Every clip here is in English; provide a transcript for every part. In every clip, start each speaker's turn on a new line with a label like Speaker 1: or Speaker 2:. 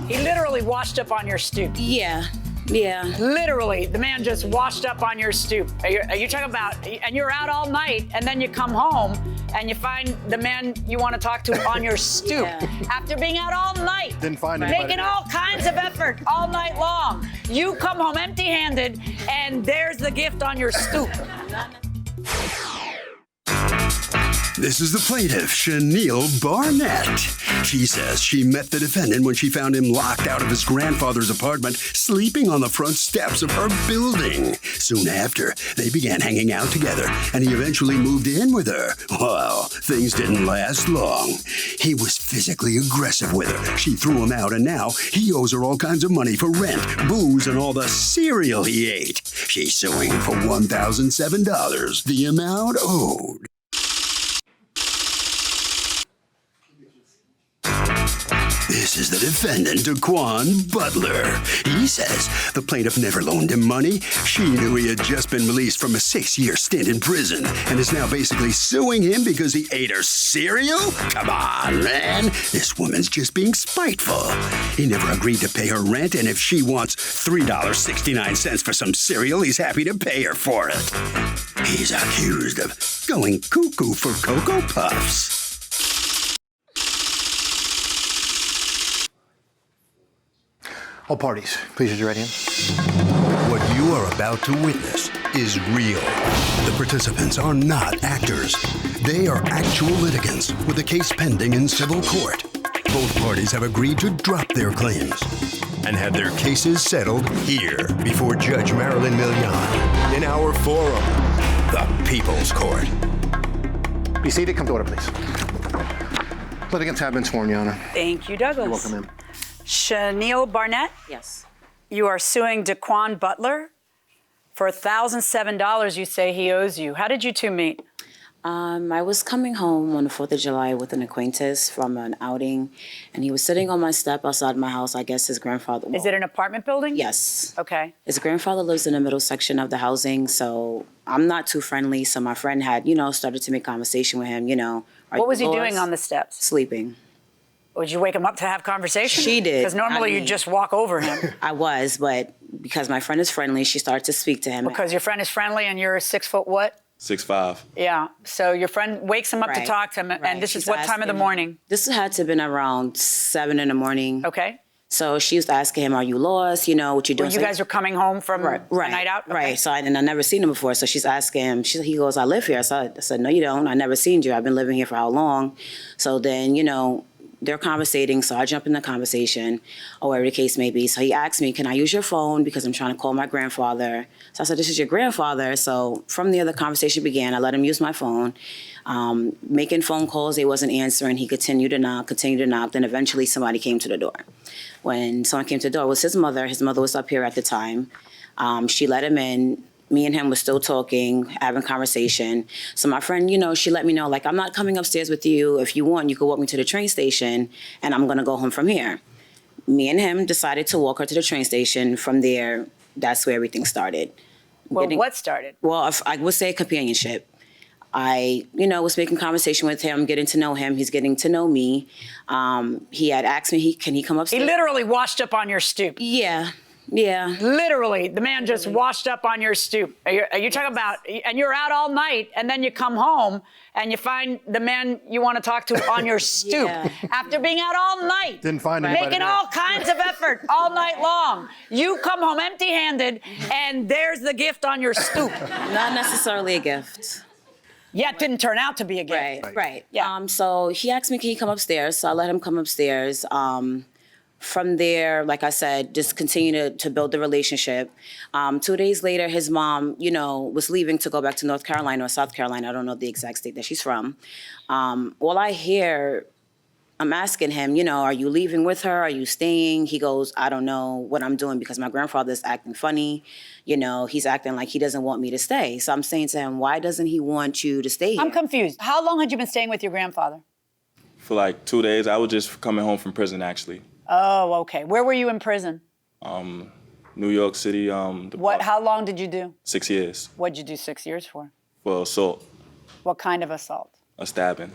Speaker 1: He literally washed up on your stoop.
Speaker 2: Yeah.
Speaker 1: Literally, the man just washed up on your stoop. Are you talking about, and you're out all night, and then you come home, and you find the man you want to talk to on your stoop. After being out all night.
Speaker 3: Didn't find anybody.
Speaker 1: Making all kinds of effort all night long. You come home empty-handed, and there's the gift on your stoop.
Speaker 4: This is the plaintiff, Chanel Barnett. She says she met the defendant when she found him locked out of his grandfather's apartment, sleeping on the front steps of her building. Soon after, they began hanging out together, and he eventually moved in with her. Well, things didn't last long. He was physically aggressive with her. She threw him out, and now he owes her all kinds of money for rent, booze, and all the cereal he ate. She's suing for $1,007, the amount owed. This is the defendant, Daquan Butler. He says the plaintiff never loaned him money. She knew he had just been released from a 6-year stint in prison and is now basically suing him because he ate her cereal? Come on, man. This woman's just being spiteful. He never agreed to pay her rent, and if she wants $3.69 for some cereal, he's happy to pay her for it. He's accused of going cuckoo for Cocoa Puffs.
Speaker 3: All parties, please raise your right hand.
Speaker 4: What you are about to witness is real. The participants are not actors. They are actual litigants with a case pending in civil court. Both parties have agreed to drop their claims and have their cases settled here before Judge Marilyn Milian in our forum, the People's Court.
Speaker 3: Be seated, come to order, please. Litigants have been sworn, Your Honor.
Speaker 1: Thank you, Douglas.
Speaker 3: You're welcome, ma'am.
Speaker 1: Chanel Barnett?
Speaker 2: Yes.
Speaker 1: You are suing Daquan Butler for $1,007 you say he owes you. How did you two meet?
Speaker 2: I was coming home on the 4th of July with an acquaintance from an outing, and he was sitting on my step outside my house. I guess his grandfather...
Speaker 1: Is it an apartment building?
Speaker 2: Yes.
Speaker 1: Okay.
Speaker 2: His grandfather lives in the middle section of the housing, so I'm not too friendly. So my friend had, started to make conversation with him,
Speaker 1: What was he doing on the steps?
Speaker 2: Sleeping.
Speaker 1: Would you wake him up to have conversation?
Speaker 2: She did.
Speaker 1: Because normally you just walk over him.
Speaker 2: I was, but because my friend is friendly, she started to speak to him.
Speaker 1: Because your friend is friendly and you're 6 foot what?
Speaker 5: 6'5".
Speaker 1: Yeah. So your friend wakes him up to
Speaker 2: Right.
Speaker 1: talk to him, and
Speaker 2: Right.
Speaker 1: this
Speaker 2: She's
Speaker 1: is what time of the
Speaker 2: asking-
Speaker 1: morning?
Speaker 2: This had to have been around 7 in the morning.
Speaker 1: Okay.
Speaker 2: So she was asking him, "Are you lost? What you doing?"
Speaker 1: Well, you guys are coming home from a night out? Okay.
Speaker 2: Right. So and I never seen him before. So she's asking him. He goes, "I live here." I said, "No, you don't. I never seen you. I've been living here for how long?" So then, they're conversating, so I jump in the conversation, or whatever the case may be. So he asked me, "Can I use your phone? Because I'm trying to call my grandfather." So I said, "This is your grandfather." So from there, the conversation began. I let him use my phone, making phone calls. They wasn't answering. He continued to knock. Then eventually somebody came to the door. When someone came to the door, it was his mother. His mother was up here at the time. She let him in. Me and him were still talking, having conversation. So my friend, she let me know, I'm not coming upstairs with you. If you want, you could walk me to the train station, and I'm going to go home from here. Me and him decided to walk her to the train station. From there, that's where everything started.
Speaker 1: Well, what started?
Speaker 2: Well, I would say companionship. I, was making conversation with him, getting to know him. He's getting to know me. He had asked me, can he come upstairs?
Speaker 1: He literally washed up on your stoop.
Speaker 2: Yeah.
Speaker 1: Literally, the man just washed up on your stoop. Are you talking about, and you're out all night, and then you come home, and you find the man you want to talk to on your stoop. After being out all night.
Speaker 3: Didn't find anybody.
Speaker 1: Making all kinds of effort all night long. You come home empty-handed, and there's the gift on your stoop.
Speaker 2: Not necessarily a gift.
Speaker 1: Yeah, it didn't turn out to be a gift.
Speaker 2: Right.
Speaker 1: Yeah.
Speaker 2: So he asked me, can he come upstairs? So I let him come upstairs. From there, like I said, just continue to build the relationship. 2 days later, his mom, was leaving to go back to North Carolina or South Carolina. I don't know the exact state that she's from. All I hear, I'm asking him, are you leaving with her? Are you staying? He goes, I don't know what I'm doing because my grandfather's acting funny. He's acting like he doesn't want me to stay. So I'm saying to him, why doesn't he want you to stay here?
Speaker 1: I'm confused. How long had you been staying with your grandfather?
Speaker 5: For 2 days. I was just coming home from prison, actually.
Speaker 1: Oh, okay. Where were you in prison?
Speaker 5: New York City.
Speaker 1: How long did you do?
Speaker 5: 6 years.
Speaker 1: What'd you do 6 years for?
Speaker 5: For assault.
Speaker 1: What kind of assault?
Speaker 5: A stabbing.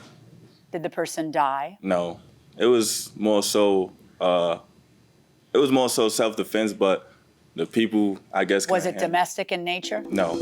Speaker 1: Did the person die?
Speaker 5: No. It was more so It was more so self-defense, but the people, I guess,
Speaker 1: Was it
Speaker 5: couldn't handle
Speaker 1: domestic in nature?
Speaker 5: No.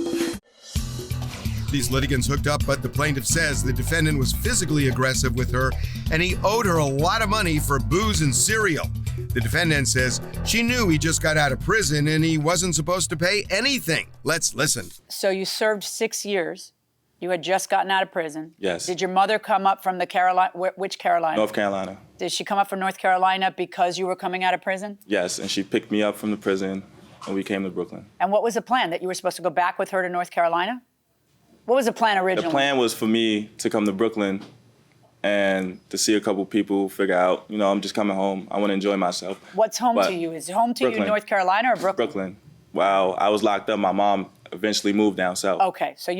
Speaker 6: These litigants hooked up, but the plaintiff says the defendant was physically aggressive with her and he owed her a lot of money for booze and cereal. The defendant says she knew he just got out of prison and he wasn't supposed to pay anything. Let's listen.
Speaker 1: So you served 6 years. You had just gotten out of prison.
Speaker 5: Yes.
Speaker 1: Did your mother come up from the Carolina? Which Carolina?
Speaker 5: North Carolina.
Speaker 1: Did she come up from North Carolina because you were coming out of prison?
Speaker 5: Yes, and she picked me up from the prison and we came to Brooklyn.
Speaker 1: And what was the plan? That you were supposed to go back with her to North Carolina? What was the plan originally?
Speaker 5: The plan was for me to come to Brooklyn and to see a couple people, figure out, I'm just coming home. I want to enjoy myself.
Speaker 1: What's home
Speaker 5: But
Speaker 1: to you? Is home to
Speaker 5: Brooklyn.
Speaker 1: you North Carolina or Brooklyn?
Speaker 5: Brooklyn. While I was locked up, my mom eventually moved down south.
Speaker 1: Okay, so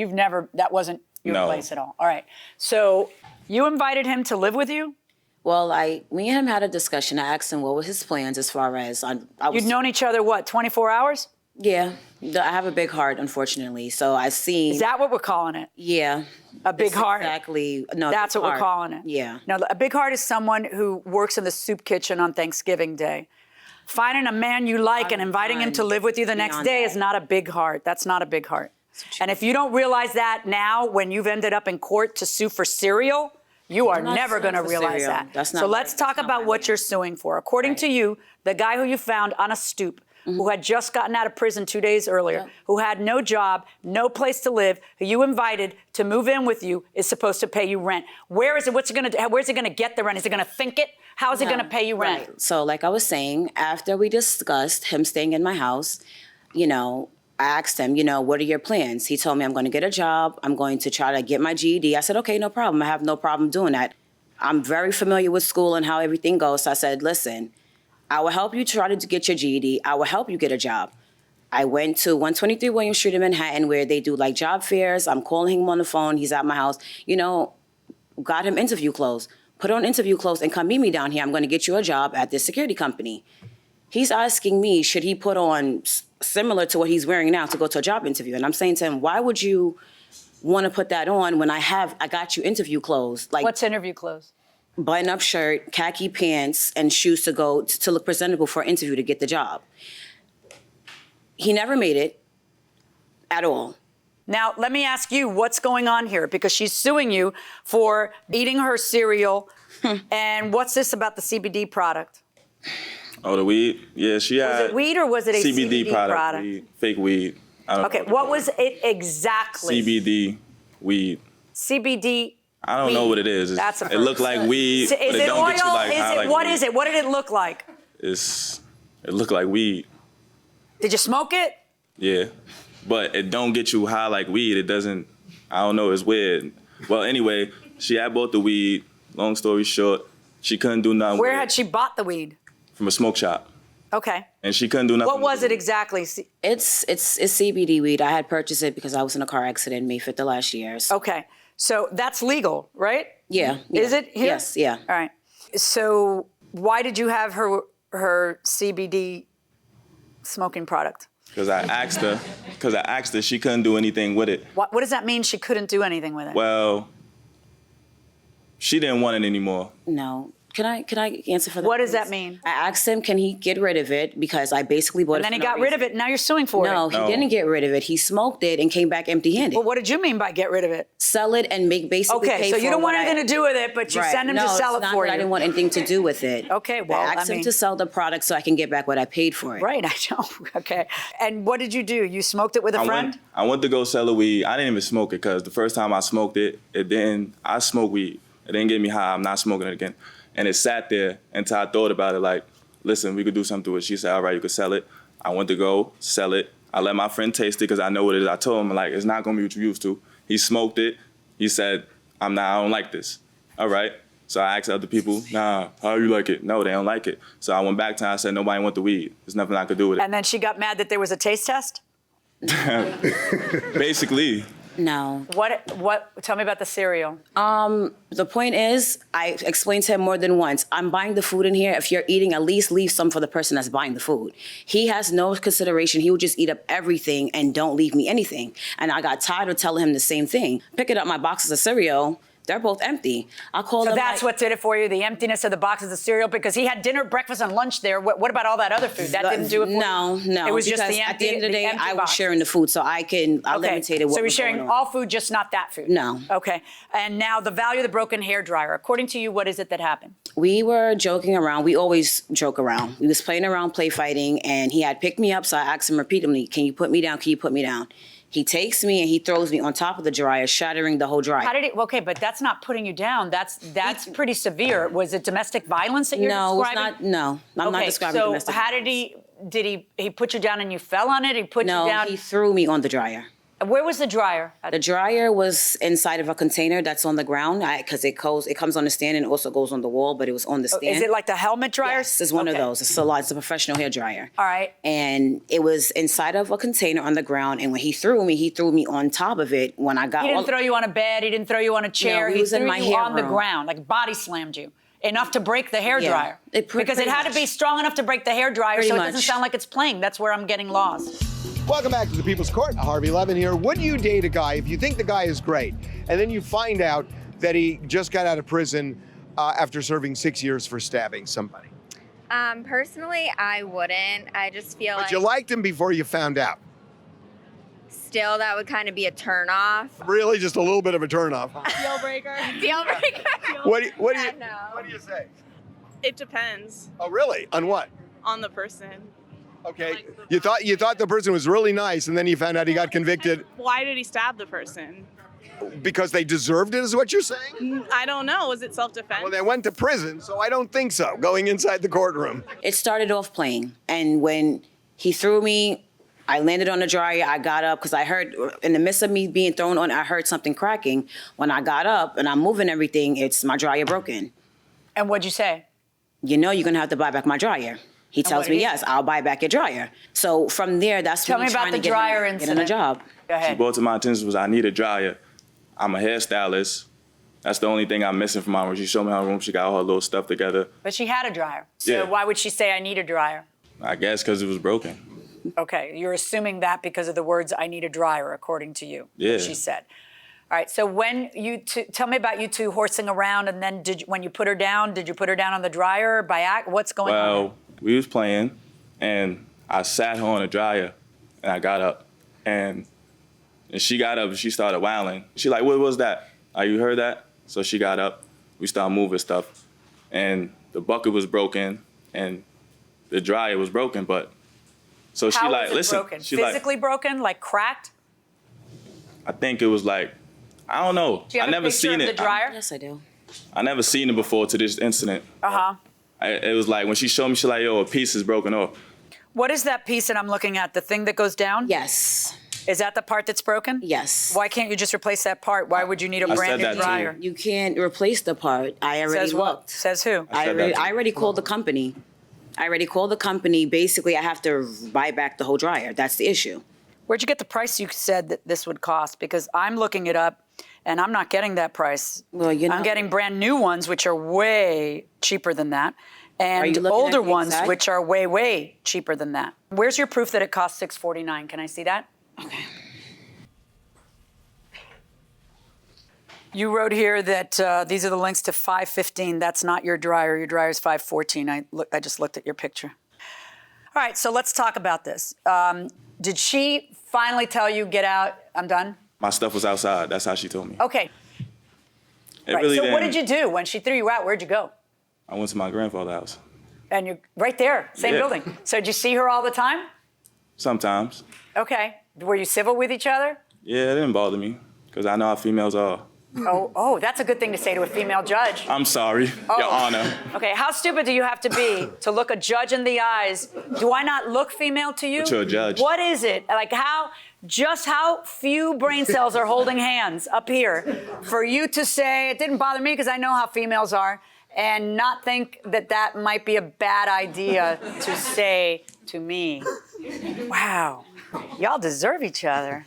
Speaker 1: that wasn't your
Speaker 5: No.
Speaker 1: place at all. All right. So you invited him to live with you?
Speaker 2: Well, me and him had a discussion. I asked him what were his plans as far as I was.
Speaker 1: You'd known each other, what, 24 hours?
Speaker 2: Yeah, I have a big heart, unfortunately. So I seen.
Speaker 1: Is that what we're calling it?
Speaker 2: Yeah.
Speaker 1: A big
Speaker 2: That's
Speaker 1: heart?
Speaker 2: Exactly. No,
Speaker 1: That's
Speaker 2: big
Speaker 1: what we're
Speaker 2: heart.
Speaker 1: calling it.
Speaker 2: Yeah.
Speaker 1: Now, a big heart is someone who works in the soup kitchen on Thanksgiving Day. Finding a man you like and inviting him to live with you the next
Speaker 2: beyond
Speaker 1: day
Speaker 2: that.
Speaker 1: is not a big heart. That's not a big heart. And if you don't realize that now, when you've ended up in court to sue for cereal, you are
Speaker 2: not
Speaker 1: never
Speaker 2: suing
Speaker 1: going to
Speaker 2: for
Speaker 1: realize
Speaker 2: cereal.
Speaker 1: that.
Speaker 2: That's not
Speaker 1: So
Speaker 2: right.
Speaker 1: let's talk
Speaker 2: That's not
Speaker 1: about
Speaker 2: right.
Speaker 1: what you're suing for. According to you, the guy who you found on a stoop, who had just gotten out of prison 2 days earlier, who had no job, no place to live, who you invited to move in with you, is supposed to pay you rent. Where is it? What's it going to do? Where's it going to get the rent? Is it going to think it? How is it going to pay you rent?
Speaker 2: Right. So like I was saying, after we discussed him staying in my house, I asked him, what are your plans? He told me I'm going to get a job. I'm going to try to get my GED. I said, okay, no problem. I have no problem doing that. I'm very familiar with school and how everything goes. So I said, listen, I will help you try to get your GED. I will help you get a job. I went to 123 William Street in Manhattan where they do like job fairs. I'm calling him on the phone. He's at my house. Got him interview clothes. Put on interview clothes and come meet me down here. I'm going to get you a job at this security company. He's asking me, should he put on similar to what he's wearing now to go to a job interview? And I'm saying to him, why would you want to put that on when I got you interview clothes? Like
Speaker 1: What's interview clothes?
Speaker 2: button-up shirt, khaki pants, and shoes to go to look presentable for an interview to get the job. He never made it at all.
Speaker 1: Now, let me ask you what's going on here, because she's suing you for eating her cereal. And what's this about the CBD product?
Speaker 5: Oh, the weed? Yeah, she had.
Speaker 1: Was it weed or was it a CBD product?
Speaker 5: Weed, fake weed. I don't
Speaker 1: Okay,
Speaker 5: know
Speaker 1: what was it exactly?
Speaker 5: CBD weed.
Speaker 1: CBD.
Speaker 5: I don't know what it is.
Speaker 1: That's a
Speaker 5: it looked like weed,
Speaker 1: So
Speaker 5: but
Speaker 1: is
Speaker 5: it
Speaker 1: it
Speaker 5: don't
Speaker 1: oil?
Speaker 5: get you like high like
Speaker 1: What
Speaker 5: weed.
Speaker 1: is it? What did it look like?
Speaker 5: It looked like weed.
Speaker 1: Did you smoke it?
Speaker 5: Yeah, but it don't get you high like weed. It doesn't. I don't know. It's weird. Well, anyway, she had bought the weed. Long story short, she couldn't do nothing.
Speaker 1: Where
Speaker 5: with
Speaker 1: had
Speaker 5: it.
Speaker 1: she bought the weed?
Speaker 5: From a smoke shop,
Speaker 1: Okay.
Speaker 5: and she couldn't do nothing.
Speaker 1: What was
Speaker 5: with
Speaker 1: it exactly?
Speaker 2: It's CBD weed. I had purchased it because I was in a car accident May 5th of last year. So,
Speaker 1: Okay. So that's legal, right?
Speaker 2: yeah.
Speaker 1: Is it here?
Speaker 2: Yes, yeah.
Speaker 1: All right. So why did you have her CBD smoking product?
Speaker 5: Because I asked her, she couldn't do anything with it.
Speaker 1: What does that mean? She couldn't do anything with it.
Speaker 5: Well, she didn't want it anymore.
Speaker 2: No. Can I answer for that?
Speaker 1: What does that
Speaker 2: please?
Speaker 1: mean?
Speaker 2: I asked him, can he get rid of it? Because I basically bought
Speaker 1: And
Speaker 2: it
Speaker 1: then he
Speaker 2: for no
Speaker 1: got rid of
Speaker 2: reason.
Speaker 1: it. Now you're suing for
Speaker 2: No,
Speaker 1: it.
Speaker 2: he didn't get rid of it. He smoked it and came back empty-handed.
Speaker 1: Well, what did you mean by get rid of it?
Speaker 2: Sell it and basically
Speaker 1: Okay,
Speaker 2: pay
Speaker 1: so
Speaker 2: for
Speaker 1: you don't want
Speaker 2: what
Speaker 1: anything to do with it, but you
Speaker 2: Right.
Speaker 1: send him
Speaker 2: No,
Speaker 1: to sell
Speaker 2: it's
Speaker 1: it
Speaker 2: not
Speaker 1: for
Speaker 2: that
Speaker 1: you.
Speaker 2: I didn't want anything to do with it.
Speaker 1: Okay, well,
Speaker 2: I asked him to sell the product so I can get back what I paid for it.
Speaker 1: Right, I know. Okay. And what did you do? You smoked it with a friend?
Speaker 5: I went to go sell the weed. I didn't even smoke it because the first time I smoked it, I smoked weed. It didn't get me high. I'm not smoking it again. And it sat there until I thought about it like, listen, we could do something to it. She said, all right, you could sell it. I went to go sell it. I let my friend taste it because I know what it is. I told him, like, it's not going to be what you're used to. He smoked it. He said, I don't like this. All right. So I asked other people, nah, how you like it? No, they don't like it. So I went back to her. I said, nobody want the weed. There's nothing I could do with it.
Speaker 1: And then she got mad that there was a taste test?
Speaker 5: Basically.
Speaker 2: No.
Speaker 1: Tell me about the cereal.
Speaker 2: The point is, I explained to him more than once, I'm buying the food in here. If you're eating, at least leave some for the person that's buying the food. He has no consideration. He would just eat up everything and don't leave me anything. And I got tired of telling him the same thing. Picking up my boxes of cereal They're both empty. I called
Speaker 1: So
Speaker 2: them.
Speaker 1: that's what did it for you, the emptiness of the boxes of cereal, because he had dinner, breakfast, and lunch there. What about all that other food? That didn't do it for you?
Speaker 2: No.
Speaker 1: It was just
Speaker 2: because
Speaker 1: the empty.
Speaker 2: at the end of the day,
Speaker 1: empty
Speaker 2: I was
Speaker 1: box.
Speaker 2: sharing the food, so I limited what
Speaker 1: So you're
Speaker 2: was going
Speaker 1: sharing
Speaker 2: on.
Speaker 1: all food, just not that food?
Speaker 2: No.
Speaker 1: Okay. And now the value of the broken hairdryer. According to you, what is it that happened?
Speaker 2: We were joking around. We always joke around. We was playing around, play fighting, and he had picked me up, so I asked him repeatedly, can you put me down? Can you put me down? He takes me and he throws me on top of the dryer, shattering the whole dryer.
Speaker 1: How did he? Okay, but that's not putting you down. That's pretty severe. Was it domestic violence that you're
Speaker 2: No, it's
Speaker 1: describing?
Speaker 2: not. No, I'm not describing domestic
Speaker 1: So how
Speaker 2: violence.
Speaker 1: did he put you down and you fell on it? He put you
Speaker 2: No,
Speaker 1: down.
Speaker 2: he threw me on the dryer.
Speaker 1: Where was the dryer?
Speaker 2: The dryer was inside of a container that's on the ground because it comes on the stand and it also goes on the wall, but it was on the stand.
Speaker 1: Is it like the helmet dryer?
Speaker 2: Yes, it's one of those. It's a professional hair dryer.
Speaker 1: All right.
Speaker 2: And it was inside of a container on the ground. And when he threw me on top of it. When I got
Speaker 1: He didn't throw you on a bed. He didn't throw you on a chair.
Speaker 2: No, he
Speaker 1: he
Speaker 2: was in
Speaker 1: threw
Speaker 2: my
Speaker 1: you
Speaker 2: hair
Speaker 1: on the
Speaker 2: room.
Speaker 1: ground, like body slammed you. Enough to break the hair
Speaker 2: Yeah.
Speaker 1: dryer. Because it had to be strong enough to break the hair dryer,
Speaker 2: Pretty
Speaker 1: so it
Speaker 2: much.
Speaker 1: doesn't sound like it's playing. That's where I'm getting lost.
Speaker 6: Welcome back to the People's Court. Harvey Levin here. Would you date a guy if you think the guy is great, and then you find out that he just got out of prison after serving 6 years for stabbing somebody?
Speaker 7: Personally, I wouldn't. I just feel
Speaker 6: But
Speaker 7: like
Speaker 6: you liked him before you found out.
Speaker 7: still that would kind of be a turn off.
Speaker 6: Really, just a little bit of a turnoff.
Speaker 8: Deal breaker.
Speaker 7: Deal breaker.
Speaker 6: What do
Speaker 7: No.
Speaker 6: you say?
Speaker 8: It depends
Speaker 6: Oh, really? On what?
Speaker 8: on the person.
Speaker 6: Okay.
Speaker 8: Like the
Speaker 6: You thought the person was really nice, and then you found out he got convicted
Speaker 8: Why did he stab the person?
Speaker 6: because they deserved it, is what you're saying?
Speaker 8: I don't know. Was it self-defense?
Speaker 6: Well, they went to prison, so I don't think so. Going inside the courtroom.
Speaker 2: It started off playing. And when he threw me, I landed on the dryer. I got up because I heard, in the midst of me being thrown on, I heard something cracking. When I got up and I'm moving everything, it's my dryer broken.
Speaker 1: And what'd you say?
Speaker 2: You know you're going to have to buy back my dryer. He tells
Speaker 1: what
Speaker 2: me,
Speaker 1: did he
Speaker 2: yes, I'll buy back your dryer. So from there, that's
Speaker 1: Tell
Speaker 2: when
Speaker 1: me
Speaker 2: he's
Speaker 1: about
Speaker 2: trying
Speaker 1: the
Speaker 2: to get
Speaker 1: dryer
Speaker 2: him a
Speaker 1: incident.
Speaker 2: job.
Speaker 1: Go
Speaker 5: She
Speaker 1: ahead.
Speaker 5: brought to my attention was I need a dryer. I'm a hairstylist. That's the only thing I'm missing from my room. She showed me her room. She got all her little stuff together.
Speaker 1: But she had a dryer. So
Speaker 5: Yeah.
Speaker 1: why would she say, I need a dryer?
Speaker 5: I guess because it was broken.
Speaker 1: Okay, you're assuming that because of the words, I need a dryer, according to you.
Speaker 5: Yeah.
Speaker 1: What she said. All right, so when tell me about you two horsing around, and then when you put her down, did you put her down on the dryer by act? What's going on?
Speaker 5: Well, we was playing, and I sat her on the dryer, and I got up, and she got up and she started wailing. She like, what was that? You heard that? So she got up. We started moving stuff, and the bucket was broken, and the dryer was broken. But so
Speaker 1: How
Speaker 5: she
Speaker 1: was
Speaker 5: like,
Speaker 1: it
Speaker 5: listen.
Speaker 1: broken?
Speaker 5: She
Speaker 1: Physically broken, like cracked?
Speaker 5: I think it was like, I don't know.
Speaker 1: Do you have
Speaker 5: I never
Speaker 1: a picture
Speaker 5: seen
Speaker 1: of
Speaker 5: it.
Speaker 1: the dryer?
Speaker 2: Yes, I do.
Speaker 5: I never seen it before to this incident.
Speaker 1: Uh-huh.
Speaker 5: It was like when she showed me, she like, yo, a piece is broken off.
Speaker 1: What is that piece that I'm looking at? The thing that goes down?
Speaker 2: Yes.
Speaker 1: Is that the part that's broken?
Speaker 2: Yes.
Speaker 1: Why can't you just replace that part? Why would you need a
Speaker 5: I
Speaker 1: brand
Speaker 5: said
Speaker 1: new
Speaker 5: that too.
Speaker 1: dryer?
Speaker 2: You can't replace the part. I already
Speaker 1: Says what?
Speaker 2: looked.
Speaker 1: Says who?
Speaker 5: I said that too.
Speaker 2: I already called the company. Basically, I have to buy back the whole dryer. That's the issue.
Speaker 1: Where'd you get the price you said that this would cost? Because I'm looking it up, and I'm not getting that price.
Speaker 2: Well, you know-
Speaker 1: I'm getting brand new ones, which are way cheaper than that,
Speaker 2: you
Speaker 1: and
Speaker 2: looking at
Speaker 1: older
Speaker 2: the
Speaker 1: ones,
Speaker 2: exact-
Speaker 1: which are way, way cheaper than that. Where's your proof that it costs $649? Can I see that?
Speaker 2: Okay.
Speaker 1: You wrote here that these are the links to 515. That's not your dryer. Your dryer is 514. I just looked at your picture. All right, so let's talk about this. Did she finally tell you, get out, I'm done?
Speaker 5: My stuff was outside. That's how she told me.
Speaker 1: Okay,
Speaker 5: It
Speaker 1: right.
Speaker 5: really
Speaker 1: So what
Speaker 5: didn't-
Speaker 1: did you do when she threw you out? Where'd you go?
Speaker 5: I went to my grandfather's house.
Speaker 1: And you're right there, same
Speaker 5: Yeah.
Speaker 1: building. So did you see her all the time?
Speaker 5: Sometimes.
Speaker 1: Okay. Were you civil with each other?
Speaker 5: Yeah, it didn't bother me because I know how females are.
Speaker 1: Oh, that's a good thing to say to a female judge.
Speaker 5: I'm sorry, Your Honor.
Speaker 1: Okay, how stupid do you have to be to look a judge in the eyes? Do I not look female to you?
Speaker 5: But you're a judge.
Speaker 1: What is it? Like how few brain cells are holding hands up here for you to say, it didn't bother me because I know how females are, and not think that that might be a bad idea to say to me. Wow, y'all deserve each other.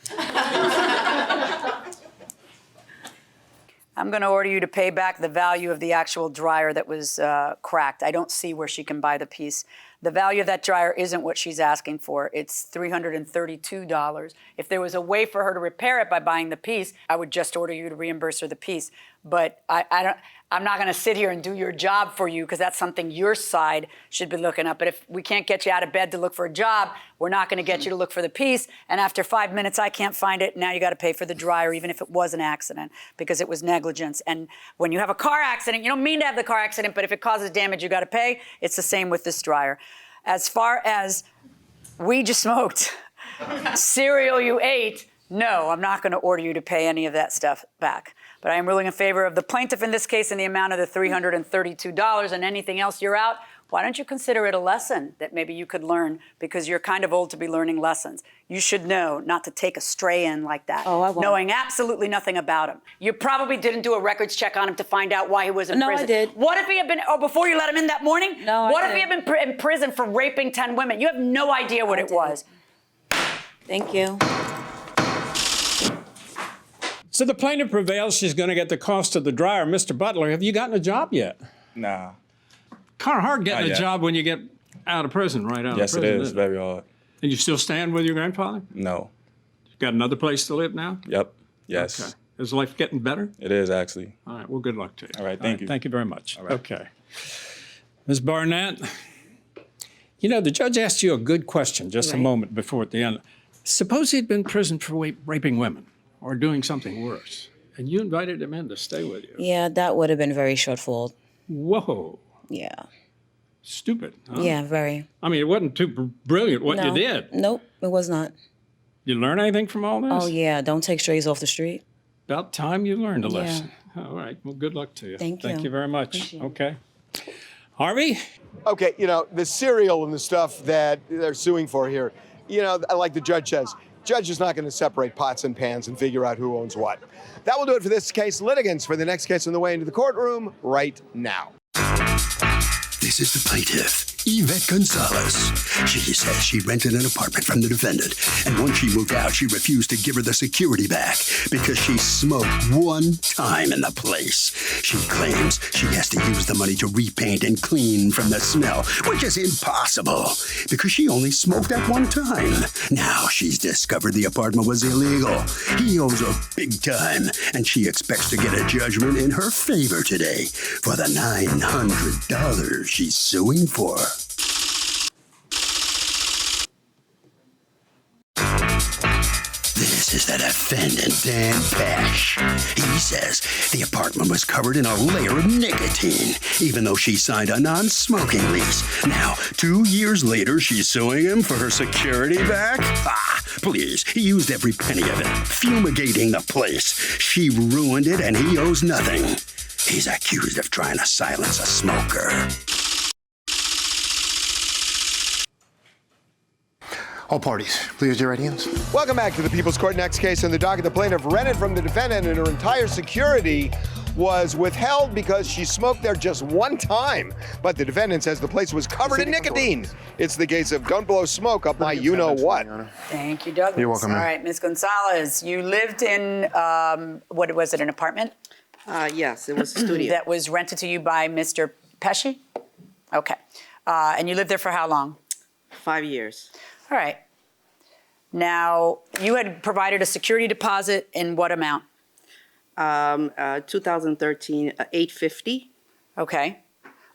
Speaker 1: I'm going to order you to pay back the value of the actual dryer that was cracked. I don't see where she can buy the piece. The value of that dryer isn't what she's asking for. It's $332. If there was a way for her to repair it by buying the piece, I would just order you to reimburse her the piece. But I'm not going to sit here and do your job for you because that's something your side should be looking up. But if we can't get you out of bed to look for a job, we're not going to get you to look for the piece. And after 5 minutes, I can't find it. Now you got to pay for the dryer, even if it was an accident, because it was negligence. And when you have a car accident, you don't mean to have the car accident, but if it causes damage, you got to pay. It's the same with this dryer. As far as weed you smoked, cereal you ate, no, I'm not going to order you to pay any of that stuff back. But I am ruling in favor of the plaintiff in this case in the amount of the $332, and anything else you're out. Why don't you consider it a lesson that maybe you could learn, because you're kind of old to be learning lessons. You should know not to take a stray in like that, knowing absolutely nothing about him. You probably didn't do a records check on him to find out why he was in prison.
Speaker 2: No, I did.
Speaker 1: What if he had been, before you let him in that morning?
Speaker 2: No, I
Speaker 1: What if
Speaker 2: did.
Speaker 1: he had been in prison for raping 10 women? You have no idea what it was.
Speaker 2: Thank you.
Speaker 9: So the plaintiff prevails. She's going to get the cost of the dryer. Mr. Butler, have you gotten a job yet?
Speaker 5: Nah.
Speaker 9: Kind of hard getting
Speaker 5: Not
Speaker 9: a
Speaker 5: yet.
Speaker 9: job when you get out of prison, right out
Speaker 5: Yes,
Speaker 9: of
Speaker 5: it
Speaker 9: prison.
Speaker 5: is. Very hard.
Speaker 9: And you still stand with your grandfather?
Speaker 5: No.
Speaker 9: You got another place to live now?
Speaker 5: Yep. Yes.
Speaker 9: Okay. Is life getting better?
Speaker 5: It is, actually.
Speaker 9: All right. Well, good luck to you.
Speaker 5: All right, thank you.
Speaker 9: Thank you very much.
Speaker 5: All right.
Speaker 9: Okay. Ms. Barnett, you know, the judge asked you a good question just a moment before at the end. Suppose he'd been in prison for raping women or doing something worse, and you invited him in to stay with you.
Speaker 2: Yeah, that would have been very shortfall.
Speaker 9: Whoa.
Speaker 2: Yeah.
Speaker 9: Stupid. Huh?
Speaker 2: Yeah, very.
Speaker 9: I mean, it wasn't too brilliant what you did.
Speaker 2: Nope, it was not.
Speaker 9: You learn anything from all this?
Speaker 2: Oh, yeah, don't take strays off the street.
Speaker 9: About time you learned a lesson. All right. Well, good luck to you.
Speaker 2: Thank you.
Speaker 9: Thank you very much.
Speaker 2: Appreciate it.
Speaker 9: Okay. Harvey?
Speaker 6: Okay, you know, the cereal and the stuff that they're suing for here, you know, like the judge says, judge is not going to separate pots and pans and figure out who owns what. That will do it for this case. Litigants for the next case on the way into the courtroom right now.
Speaker 4: This is the plaintiff, Yvette Gonzalez. She says she rented an apartment from the defendant, and once she moved out, she refused to give her the security back because she smoked one time in the place. She claims she has to use the money to repaint and clean from the smell, which is impossible because she only smoked that one time. Now she's discovered the apartment was illegal. He owes her big time, and she expects to get a judgment in her favor today for the $900 she's suing for. This is the defendant, Dan Pesh. He says the apartment was covered in a layer of nicotine, even though she signed a non-smoking lease. Now, 2 years later, she's suing him for her security back? Ah, please, he used every penny of it, fumigating the place. She ruined it, and he owes nothing. He's accused of trying to silence a smoker.
Speaker 3: All parties, please raise your right hands.
Speaker 6: Welcome back to the People's Court. Next case on the docket. The plaintiff rented from the defendant, and her entire security was withheld because she smoked there just one time. But the defendant says the place was covered in nicotine. It's the case of don't blow smoke up my you-know-what.
Speaker 1: Thank you, Douglas.
Speaker 3: You're welcome,
Speaker 1: All
Speaker 3: ma'am.
Speaker 1: right, Ms. Gonzalez, you lived in, what was it, an apartment?
Speaker 10: Yes, it was a studio.
Speaker 1: That was rented to you by Mr. Pesci? Okay. And you lived there for how long?
Speaker 10: 5 years.
Speaker 1: All right. Now, you had provided a security deposit in what amount?
Speaker 10: 2013, $850,
Speaker 1: Okay.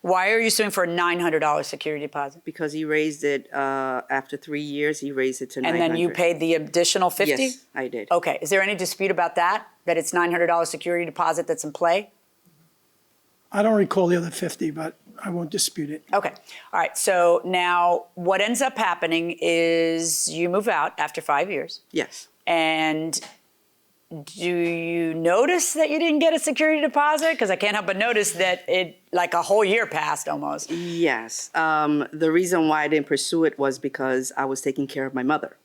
Speaker 1: Why are you suing for a $900 security deposit?
Speaker 10: because he raised it after 3 years. He raised it to $900.
Speaker 1: And then you paid the additional $50?
Speaker 10: Yes, I did.
Speaker 1: Okay. Is there any dispute about that? That it's $900 security deposit that's in play?
Speaker 11: I don't recall the other 50, but I won't dispute it.
Speaker 1: Okay. All right. So now what ends up happening is you move out after 5 years.
Speaker 10: Yes.
Speaker 1: And do you notice that you didn't get a security deposit? Because I can't help but notice that it, like a whole year passed almost.
Speaker 10: Yes. The reason why I didn't pursue it was because I was taking care of my mother.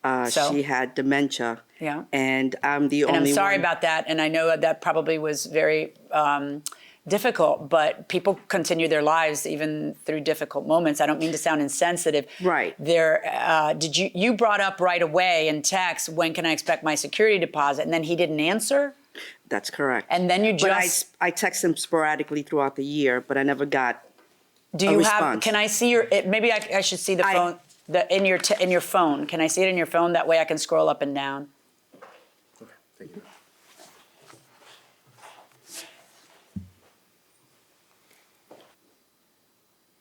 Speaker 1: So?
Speaker 10: She had dementia.
Speaker 1: Yeah.
Speaker 10: And I'm the
Speaker 1: And
Speaker 10: only
Speaker 1: I'm sorry
Speaker 10: one.
Speaker 1: about that. And I know that probably was very difficult, but people continue their lives even through difficult moments. I don't mean to sound insensitive.
Speaker 10: Right.
Speaker 1: You brought up right away in text, when can I expect my security deposit? And then he didn't answer?
Speaker 10: That's correct.
Speaker 1: And then you
Speaker 10: But
Speaker 1: just...
Speaker 10: I text him sporadically throughout the year, but I never got
Speaker 1: Do
Speaker 10: a
Speaker 1: you
Speaker 10: response.
Speaker 1: have? Can I see your? Maybe I should see the phone. In your phone. Can I see it in your phone? That way I can scroll up and down.
Speaker 3: Okay, thank you.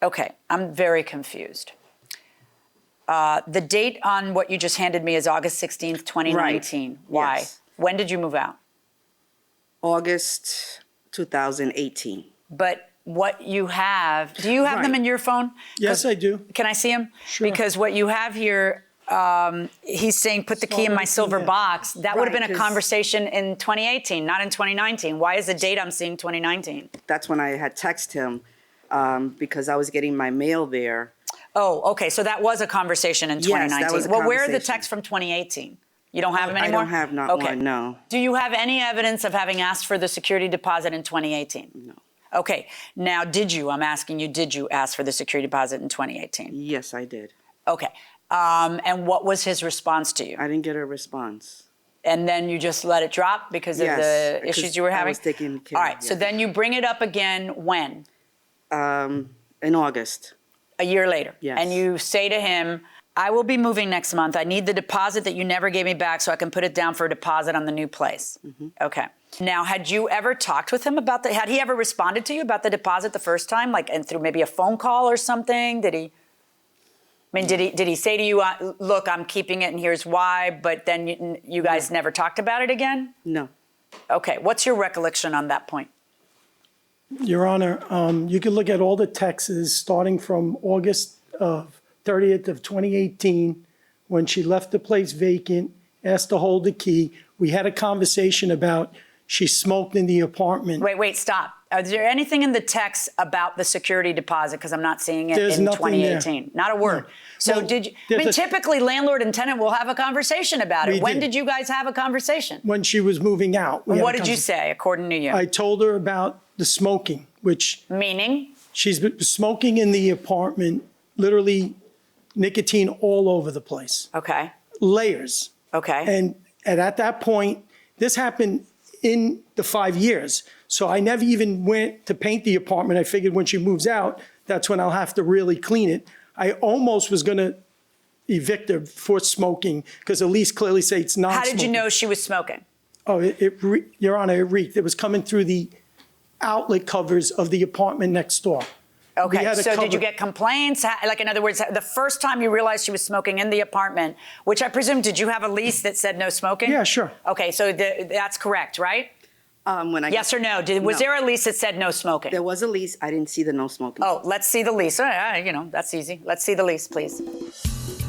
Speaker 1: Okay, I'm very confused. The date on what you just handed me is August 16th, 2019.
Speaker 10: Right.
Speaker 1: Why?
Speaker 10: Yes.
Speaker 1: When did you move out?
Speaker 10: August 2018.
Speaker 1: But what you have, do you have them
Speaker 10: Right.
Speaker 1: in your phone?
Speaker 11: Yes, I do.
Speaker 1: Can I see them?
Speaker 11: Sure.
Speaker 1: Because what you have here, he's saying, put the key in my silver box. That would have
Speaker 10: Right,
Speaker 1: been a
Speaker 10: 'cause-
Speaker 1: conversation in 2018, not in 2019. Why is the date I'm seeing 2019?
Speaker 10: That's when I had texted him because I was getting my mail there.
Speaker 1: Oh, okay. So that was a conversation in
Speaker 10: Yes,
Speaker 1: 2019.
Speaker 10: that was a
Speaker 1: Well, where are the
Speaker 10: conversation.
Speaker 1: texts from 2018? You don't have them
Speaker 10: I
Speaker 1: anymore?
Speaker 10: don't have not one, no.
Speaker 1: Do you have any evidence of having asked for the security deposit in 2018?
Speaker 10: No.
Speaker 1: Okay. Now, I'm asking you, did you ask for the security deposit in 2018?
Speaker 10: Yes, I did.
Speaker 1: Okay. And what was his response to you?
Speaker 10: I didn't get a response.
Speaker 1: And then you just let it drop because of
Speaker 10: Yes,
Speaker 1: the
Speaker 10: because
Speaker 1: issues you were
Speaker 10: I
Speaker 1: having?
Speaker 10: was taking care
Speaker 1: All right.
Speaker 10: of,
Speaker 1: So
Speaker 10: yes.
Speaker 1: then you bring it up again when?
Speaker 10: In August.
Speaker 1: A year later.
Speaker 10: Yes.
Speaker 1: And you say to him, I will be moving next month. I need the deposit that you never gave me back so I can put it down for a deposit on the new place.
Speaker 10: Mm-hmm.
Speaker 1: Okay. Now, had you ever talked with him about that? Had he ever responded to you about the deposit the first time, like, and through maybe a phone call or something? Did he? I mean, did he say to you, look, I'm keeping it and here's why, but then you guys never talked about it again?
Speaker 10: No.
Speaker 1: Okay. What's your recollection on that point?
Speaker 11: Your Honor, you can look at all the texts starting from August 30th of 2018, when she left the place vacant, asked to hold the key. We had a conversation about she smoked in the apartment.
Speaker 1: Wait, stop. Is there anything in the text about the security deposit? Because I'm not seeing it
Speaker 11: There's
Speaker 1: in
Speaker 11: nothing there.
Speaker 1: 2018. Not a word.
Speaker 11: No.
Speaker 1: So
Speaker 11: Well,
Speaker 1: did you, I mean,
Speaker 11: there's a-
Speaker 1: typically landlord and tenant will have a conversation about it.
Speaker 11: We
Speaker 1: When
Speaker 11: did.
Speaker 1: did you guys have a conversation?
Speaker 11: When she was moving out. we had
Speaker 1: What
Speaker 11: a
Speaker 1: did you
Speaker 11: conversation.
Speaker 1: say, according to you?
Speaker 11: I told her about the smoking, which
Speaker 1: Meaning?
Speaker 11: she's been smoking in the apartment, literally nicotine all over the place,
Speaker 1: Okay.
Speaker 11: layers.
Speaker 1: Okay.
Speaker 11: And at that point, this happened in the 5 years. So I never even went to paint the apartment. I figured when she moves out, that's when I'll have to really clean it. I almost was gonna evict her for smoking because the lease clearly say it's not
Speaker 1: How
Speaker 11: smoking.
Speaker 1: did you know she was smoking?
Speaker 11: Oh, Your Honor, it reeked. It was coming through the outlet covers of the apartment next door. We
Speaker 1: Okay,
Speaker 11: had a
Speaker 1: so did you
Speaker 11: cover-
Speaker 1: get complaints? Like, in other words, the first time you realized she was smoking in the apartment, which I presume, did you have a lease that said no smoking?
Speaker 11: Yeah, sure.
Speaker 1: Okay, so that's correct, right?
Speaker 10: When I
Speaker 1: Yes or no? Was
Speaker 10: No.
Speaker 1: there a lease that said no smoking?
Speaker 10: There was a lease. I didn't see the no smoking.
Speaker 1: Oh, let's see the lease. That's easy. Let's see the lease, please.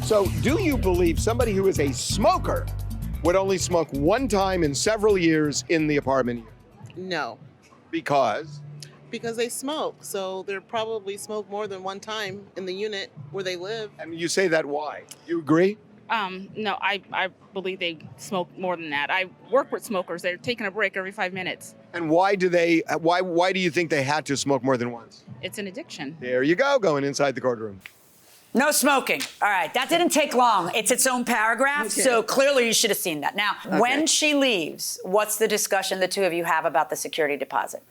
Speaker 6: So, do you believe somebody who is a smoker would only smoke one time in several years in the apartment?
Speaker 12: No,
Speaker 6: Because
Speaker 12: because they smoke. So they're probably smoke more than one time in the unit where they live.
Speaker 6: and you say that why? You agree?
Speaker 13: No, I believe they smoke more than that. I work with smokers. They're taking a break every 5 minutes.
Speaker 6: And why do they? Why do you think they had to smoke more than once?
Speaker 13: It's an addiction.
Speaker 6: There you go, going inside the courtroom.
Speaker 1: No smoking. All right, that didn't take long. It's its own paragraph, so clearly you should have seen that. Now, when she leaves, what's the discussion the two of you have about the security deposit?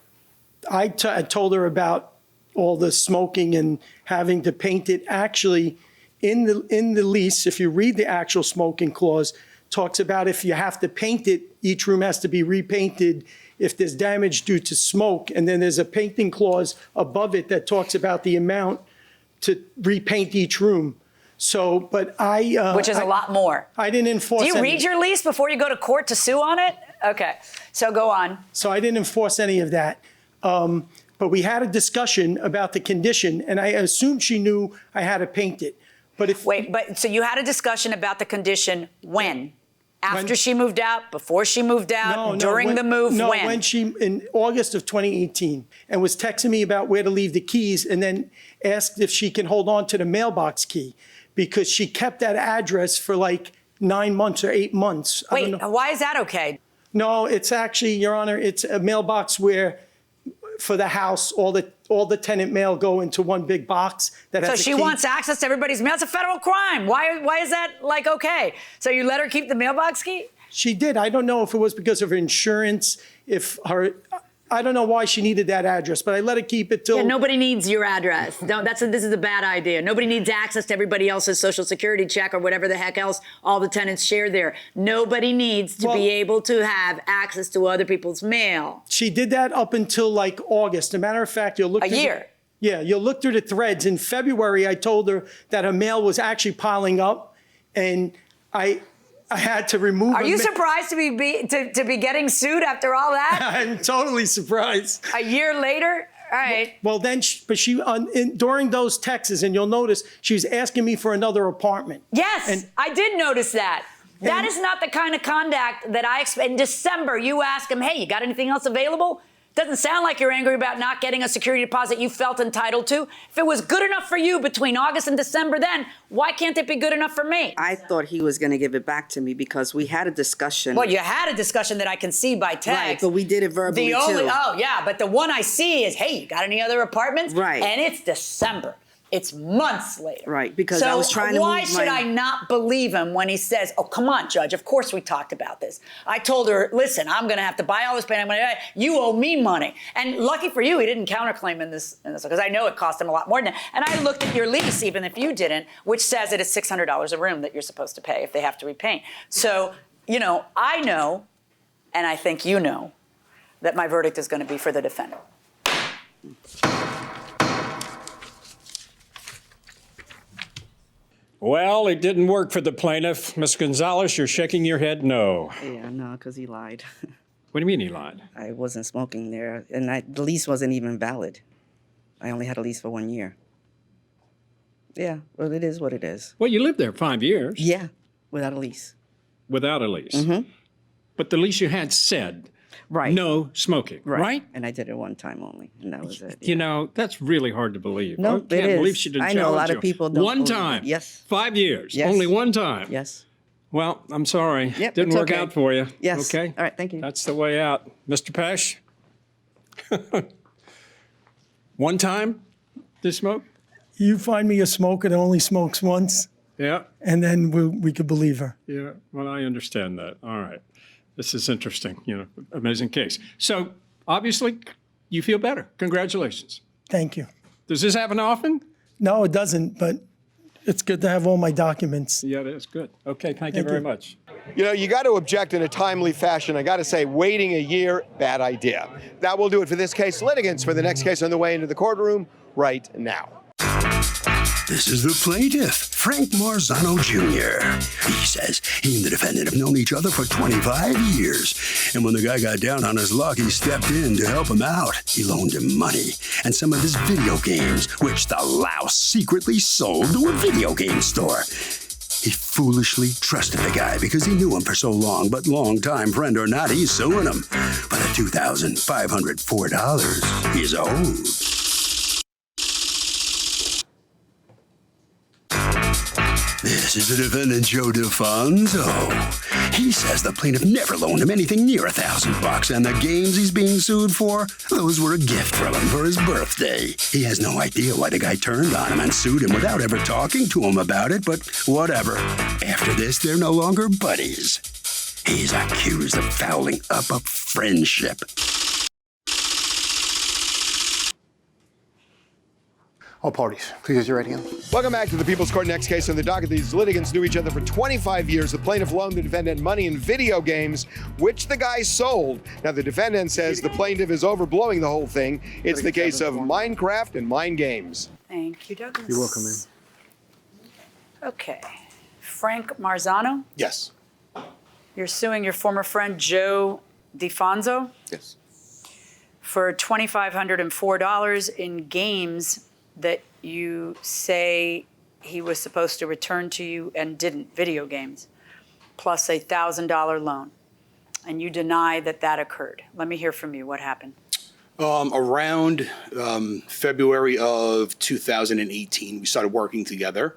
Speaker 11: I told her about all the smoking and having to paint it. Actually, in the lease, if you read the actual smoking clause, talks about if you have to paint it, each room has to be repainted if there's damage due to smoke. And then there's a painting clause above it that talks about the amount to repaint each room. So, but
Speaker 1: Which is a lot more.
Speaker 11: I didn't enforce
Speaker 1: Do you
Speaker 11: any-
Speaker 1: read your lease before you go to court to sue on it? Okay, so go on.
Speaker 11: So I didn't enforce any of that. But we had a discussion about the condition, and I assumed she knew I had to paint it. But if
Speaker 1: so you had a discussion about the condition when? After she moved out, before she moved out, during the move,
Speaker 11: No,
Speaker 1: when?
Speaker 11: when she, in August of 2018, and was texting me about where to leave the keys, and then asked if she can hold on to the mailbox key, because she kept that address for like 9 months or 8 months. I don't
Speaker 1: Wait,
Speaker 11: know.
Speaker 1: why is that okay?
Speaker 11: No, it's actually, Your Honor, it's a mailbox where, for the house, all the tenant mail go into one big box that has
Speaker 1: So
Speaker 11: a
Speaker 1: she
Speaker 11: key.
Speaker 1: wants access to everybody's mail. It's a federal crime. Why is that like okay? So you let her keep the mailbox key?
Speaker 11: She did. I don't know if it was because of her insurance, I don't know why she needed that address, but I let her keep it till.
Speaker 1: Yeah, nobody needs your address. This is a bad idea. Nobody needs access to everybody else's social security check or whatever the heck else all the tenants share there. Nobody needs to be able to have access to other people's mail.
Speaker 11: She did that up until like August. As a matter of fact, you'll look.
Speaker 1: A year.
Speaker 11: Yeah, you'll look through the threads. In February, I told her that her mail was actually piling up, and I had to remove.
Speaker 1: Are you surprised to be getting sued after all that?
Speaker 11: I'm totally surprised.
Speaker 1: A year later? All right.
Speaker 11: Well, then, during those texts, and you'll notice she was asking me for another apartment.
Speaker 1: Yes, I did notice that. That is not the kind of conduct that I expect. In December, you ask him, hey, you got anything else available? Doesn't sound like you're angry about not getting a security deposit you felt entitled to. If it was good enough for you between August and December then, why can't it be good enough for me?
Speaker 10: I thought he was going to give it back to me because we had a discussion.
Speaker 1: Well, you had a discussion that I can see by text.
Speaker 10: Right, but we did it verbally too.
Speaker 1: Oh, yeah, but the one I see is, hey, you got any other apartments?
Speaker 10: Right.
Speaker 1: And it's December. It's months later.
Speaker 10: Right, because I was trying to
Speaker 1: why should I not believe him when he says, oh, come on, Judge, of course we talked about this. I told her, listen, I'm going to have to buy all this paint. You owe me money. And lucky for you, he didn't counterclaim in this because I know it cost him a lot more than that. And I looked at your lease, even if you didn't, which says it is $600 a room that you're supposed to pay if they have to repaint. So, I know, and I think you know, that my verdict is going to be for the defendant.
Speaker 9: Well, it didn't work for the plaintiff. Ms. Gonzalez, you're shaking your head no.
Speaker 10: Yeah, no, because he lied.
Speaker 9: What do you mean he lied?
Speaker 10: I wasn't smoking there, and the lease wasn't even valid. I only had a lease for 1 year. Yeah, well, it is what it is.
Speaker 9: Well, you lived there 5 years.
Speaker 10: Yeah, without a lease.
Speaker 9: Without a lease.
Speaker 10: Mm-hmm.
Speaker 9: But the lease you had said no smoking, right?
Speaker 10: And I did it one time only, and that was it.
Speaker 9: Yeah. That's really hard to believe.
Speaker 10: No,
Speaker 9: I can't believe she didn't
Speaker 10: I know a lot of people don't
Speaker 9: One time.
Speaker 10: Yes.
Speaker 9: 5 years.
Speaker 10: Yes.
Speaker 9: Only one time.
Speaker 10: Yes.
Speaker 9: Well, I'm sorry.
Speaker 10: Yep,
Speaker 9: Didn't
Speaker 10: it's
Speaker 9: work
Speaker 10: okay.
Speaker 9: out for you.
Speaker 10: Yes.
Speaker 9: Okay.
Speaker 10: All right, thank you.
Speaker 9: That's the way out. Mr. Pesh? One time to smoke?
Speaker 11: You find me a smoker that only smokes once,
Speaker 9: Yeah.
Speaker 11: and then we could believe her.
Speaker 9: Yeah. Well, I understand that. All right. This is interesting. Amazing case. So, obviously, you feel better. Congratulations.
Speaker 11: Thank you.
Speaker 9: Does this happen often?
Speaker 11: No, it doesn't, but it's good to have all my documents.
Speaker 9: Yeah, that's good. Okay, thank you very much.
Speaker 6: You got to object in a timely fashion. I got to say, waiting a year, bad idea. That will do it for this case. Litigants for the next case on the way into the courtroom right now.
Speaker 4: This is the plaintiff, Frank Marzano Jr. He says he and the defendant have known each other for 25 years. And when the guy got down on his luck, he stepped in to help him out. He loaned him money and some of his video games, which the louse secretly sold to a video game store. He foolishly trusted the guy because he knew him for so long, but long-time friend or not, he's suing him for the $2,504 he's owed. This is the defendant, Joe DeFonso. He says the plaintiff never loaned him anything near $1,000, and the games he's being sued for, those were a gift from him for his birthday. He has no idea why the guy turned on him and sued him without ever talking to him about it, but whatever. After this, they're no longer buddies. He's accused of fouling up a friendship.
Speaker 3: All parties, please use your right hand.
Speaker 6: Welcome back to the People's Court. Next case on the docket. These litigants knew each other for 25 years. The plaintiff loaned the defendant money in video games, which the guy sold. Now, the defendant says the plaintiff is overblowing the whole thing. It's the case of Minecraft and mind games.
Speaker 1: Thank you, Douglas.
Speaker 3: You're welcome, ma'am.
Speaker 1: Okay. Frank Marzano,
Speaker 6: Yes.
Speaker 1: you're suing your former friend Joe DeFonso
Speaker 6: Yes.
Speaker 1: for $2,504 in games that you say he was supposed to return to you and didn't, video games, plus a $1,000 loan. And you deny that that occurred. Let me hear from you. What happened?
Speaker 14: Around February of 2018, we started working together.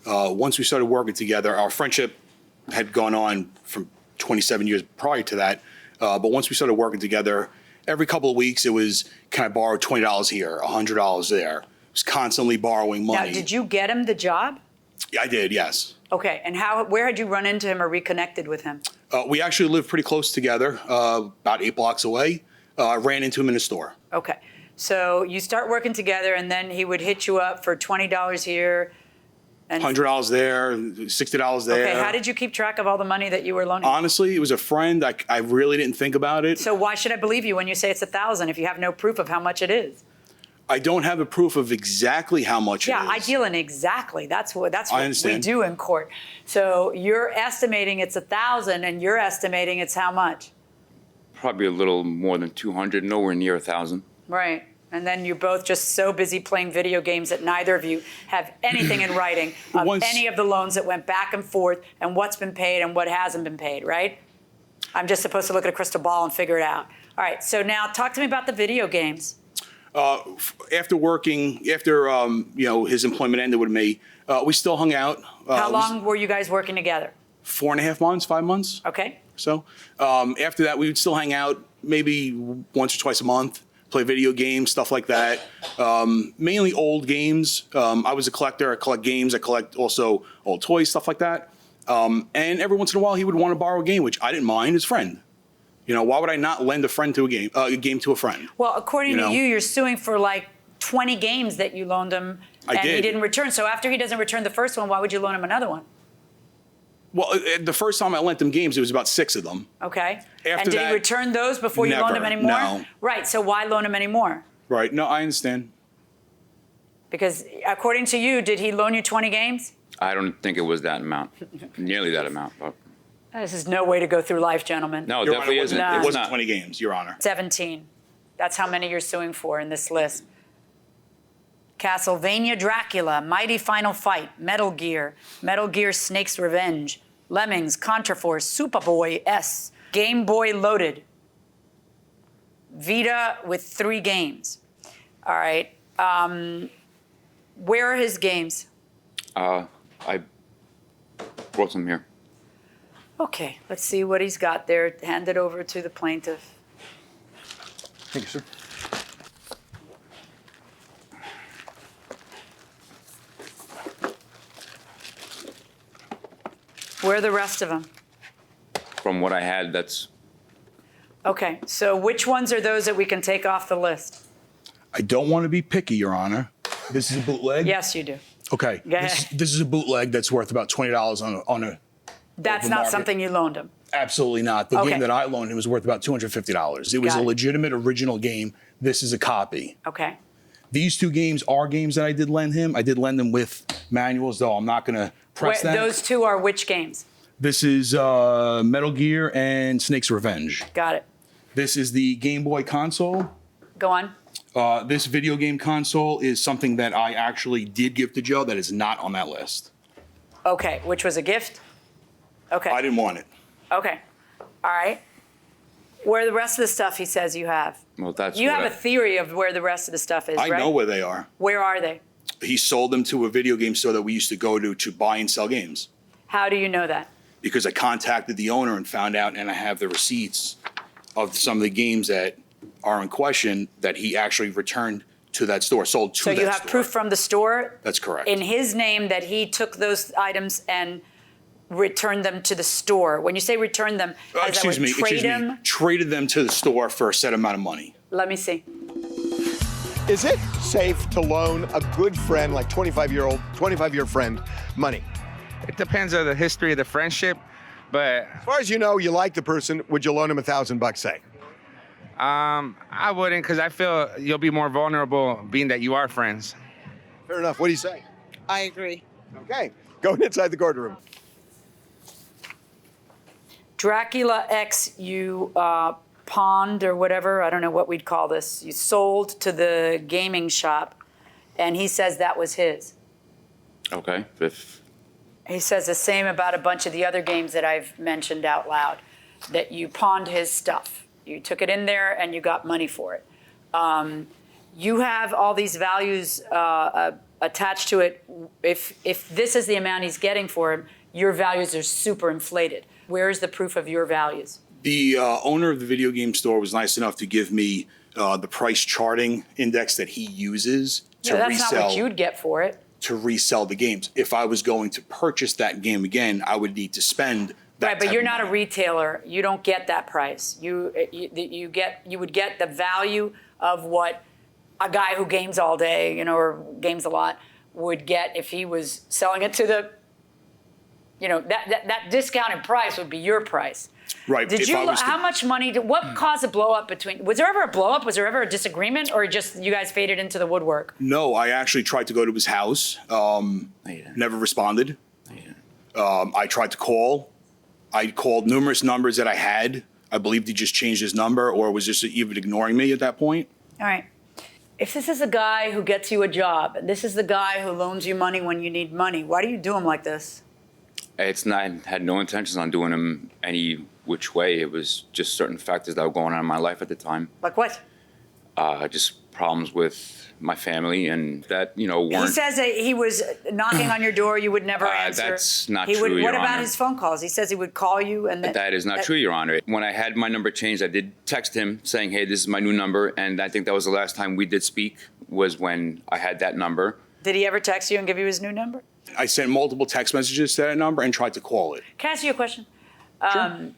Speaker 14: Once we started working together, our friendship had gone on from 27 years prior to that. But once we started working together, every couple of weeks it was, can I borrow $20 here, $100 there? Was constantly borrowing money.
Speaker 1: Now, did you get him the job?
Speaker 14: Yeah, I did, yes.
Speaker 1: Okay, and where had you run into him or reconnected with him?
Speaker 14: We actually live pretty close together, about 8 blocks away. I ran into him in a store.
Speaker 1: Okay. So you start working together, and then he would hit you up for $20 here. And
Speaker 14: $100 there, $60 there.
Speaker 1: Okay, how did you keep track of all the money that you were loaning?
Speaker 14: Honestly, it was a friend. I really didn't think about it.
Speaker 1: So why should I believe you when you say it's $1,000 if you have no proof of how much it is?
Speaker 14: I don't have a proof of exactly how much it is.
Speaker 1: Yeah, I deal in exactly. That's what we
Speaker 14: understand.
Speaker 1: do in court. So you're estimating it's $1,000, and you're estimating it's how much?
Speaker 15: Probably a little more than 200, nowhere near 1,000.
Speaker 1: Right. And then you're both just so busy playing video games that neither of you have anything in writing of any of the loans that went back and forth and what's been paid and what hasn't been paid, right? I'm just supposed to look at a crystal ball and figure it out. All right, so now talk to me about the video games.
Speaker 14: After his employment ended with me, we still hung out.
Speaker 1: How long were you guys working together?
Speaker 14: 4.5 months, 5 months.
Speaker 1: Okay.
Speaker 14: So after that, we would still hang out maybe once or twice a month, play video games, stuff like that. Mainly old games. I was a collector. I collect games. I collect also old toys, stuff like that. And every once in a while, he would want to borrow a game, which I didn't mind. His friend. Why would I not lend a game to a friend?
Speaker 1: Well, according to you, you're suing for like 20 games that you loaned him, and he didn't return. So after he doesn't return the first one, why would you loan him another one?
Speaker 14: Well, the first time I lent him games, it was about 6 of them.
Speaker 1: Okay.
Speaker 14: After
Speaker 1: and did
Speaker 14: that,
Speaker 1: he return those before you loaned him any more?
Speaker 14: No.
Speaker 1: Right. So why loan him any more?
Speaker 14: Right. No, I understand.
Speaker 1: Because according to you, did he loan you 20 games?
Speaker 15: I don't think it was that amount, nearly that amount. But
Speaker 1: This is no way to go through life, gentlemen.
Speaker 15: no, it definitely isn't.
Speaker 1: No.
Speaker 14: It wasn't 20 games, Your Honor.
Speaker 1: 17. That's how many you're suing for in this list. Castlevania Dracula, Mighty Final Fight, Metal Gear Snake's Revenge, Lemmings, Contraforce, Superboy S, Game Boy Loaded, Vita with 3 games. All right. Where are his games?
Speaker 15: I brought some here.
Speaker 1: Okay, let's see what he's got there. Hand it over to the plaintiff.
Speaker 3: Thank you, sir.
Speaker 1: Where are the rest of them?
Speaker 15: From what I had, that's
Speaker 1: Okay, so which ones are those that we can take off the list?
Speaker 14: I don't want to be picky, Your Honor. This is a bootleg?
Speaker 1: Yes, you do.
Speaker 14: Okay.
Speaker 1: Go ahead.
Speaker 14: This is a bootleg that's worth about $20 on a
Speaker 1: That's
Speaker 14: open
Speaker 1: not
Speaker 14: market.
Speaker 1: something you loaned him.
Speaker 14: Absolutely not. The
Speaker 1: Okay.
Speaker 14: game that I loaned him was worth about $250. It was
Speaker 1: Got
Speaker 14: a
Speaker 1: it.
Speaker 14: legitimate original game. This is a copy.
Speaker 1: Okay.
Speaker 14: These 2 games are games that I did lend him. I did lend them with manuals, though I'm not going to press that.
Speaker 1: Those 2 are which games?
Speaker 14: This is Metal Gear and Snake's Revenge.
Speaker 1: Got it.
Speaker 14: This is the Game Boy console.
Speaker 1: Go on.
Speaker 14: This video game console is something that I actually did give to Joe that is not on that list.
Speaker 1: Okay, which was a gift? Okay.
Speaker 14: I didn't want it.
Speaker 1: Okay. All right. Where are the rest of the stuff he says you have?
Speaker 15: well, that's.
Speaker 1: You
Speaker 15: what
Speaker 1: have a theory of where the rest of the stuff is,
Speaker 14: I
Speaker 1: right?
Speaker 14: know where they are.
Speaker 1: Where are they?
Speaker 14: He sold them to a video game store that we used to go to buy and sell games.
Speaker 1: How do you know that?
Speaker 14: Because I contacted the owner and found out, and I have the receipts of some of the games that are in question that he actually returned to that store, sold to
Speaker 1: So
Speaker 14: that
Speaker 1: you have
Speaker 14: store.
Speaker 1: proof from the store
Speaker 14: That's correct.
Speaker 1: in his name that he took those items and returned them to the store. When you say return them, trade them?
Speaker 14: Traded them to the store for a set amount of money.
Speaker 1: Let me see.
Speaker 16: Is it safe to loan a good friend, like 25-year friend, money?
Speaker 17: It depends on the history of the friendship, but
Speaker 16: As far as you know, you like the person, would you loan him $1,000, say?
Speaker 17: I wouldn't, because I feel you'll be more vulnerable being that you are friends.
Speaker 16: Fair enough. What do you say?
Speaker 12: I agree.
Speaker 16: Okay, going inside the courtroom.
Speaker 1: Dracula X, you pawned or whatever, I don't know what we'd call this, you sold to the gaming shop, and he says that was his.
Speaker 15: Okay.
Speaker 1: He says the same about a bunch of the other games that I've mentioned out loud, that you pawned his stuff. You took it in there and you got money for it. You have all these values attached to it. If this is the amount he's getting for him, your values are super inflated. Where is the proof of your values?
Speaker 14: The owner of the video game store was nice enough to give me the price charting index that he uses to
Speaker 1: That's
Speaker 14: resell.
Speaker 1: not what you'd get for it.
Speaker 14: To resell the games. If I was going to purchase that game again, I would need to spend
Speaker 1: Right, but
Speaker 14: type
Speaker 1: you're
Speaker 14: of
Speaker 1: not a
Speaker 14: money.
Speaker 1: retailer. You don't get that price. You would get the value of what a guy who games all day, or games a lot, would get if he was selling it to the, that discounted price would be your price.
Speaker 14: Right.
Speaker 1: Did
Speaker 14: if
Speaker 1: you?
Speaker 14: I was to-
Speaker 1: How much money? What caused a blow up between? Was there ever a blow up? Was there ever a disagreement, or just you guys faded into the woodwork?
Speaker 14: No, I actually tried to go to his house. Never responded. I tried to call. I called numerous numbers that I had. I believed he just changed his number or was just even ignoring me at that point.
Speaker 1: All right. If this is a guy who gets you a job, and this is the guy who loans you money when you need money, why do you do him like this?
Speaker 15: It's not, I had no intentions on doing him any which way. It was just certain factors that were going on in my life at the time.
Speaker 1: Like what?
Speaker 15: Just problems with my family and that,
Speaker 1: He
Speaker 15: weren't.
Speaker 1: says that he was knocking on your door, you would never answer.
Speaker 15: That's not
Speaker 1: He would,
Speaker 15: true,
Speaker 1: What
Speaker 15: Your
Speaker 1: about
Speaker 15: Honor.
Speaker 1: his phone calls? He says he would call you and
Speaker 15: That is not true, Your Honor. When I had my number changed, I did text him saying, hey, this is my new number. And I think that was the last time we did speak was when I had that number.
Speaker 1: Did he ever text you and give you his new number?
Speaker 14: I sent multiple text messages to that number and tried to call it.
Speaker 1: Can I ask you a question? I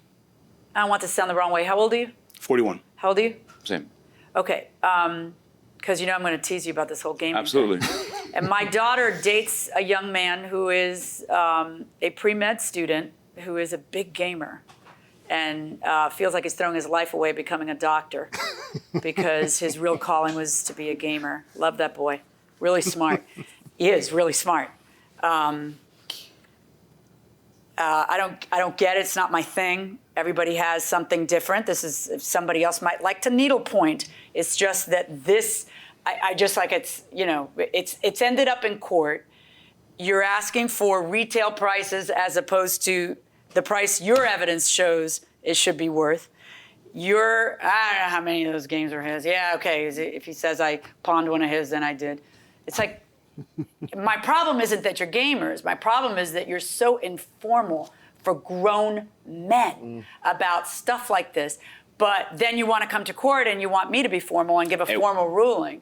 Speaker 1: don't want this to sound the wrong way. How old are you?
Speaker 14: 41.
Speaker 1: How old are you?
Speaker 15: Same.
Speaker 1: Okay. Because I'm going to tease you about this whole game.
Speaker 15: Absolutely.
Speaker 1: And my daughter dates a young man who is a pre-med student who is a big gamer and feels like he's throwing his life away becoming a doctor because his real calling was to be a gamer. Love that boy. Really smart. He is really smart. I don't get it. It's not my thing. Everybody has something different. This is, if somebody else might like to needlepoint. It's just that this, I just like it's, it's ended up in court. You're asking for retail prices as opposed to the price your evidence shows it should be worth. I don't know how many of those games are his. Yeah, okay. If he says I pawned one of his, then I did. It's like, my problem isn't that you're gamers. My problem is that you're so informal for grown men about stuff like this. But then you want to come to court and you want me to be formal and give a formal ruling.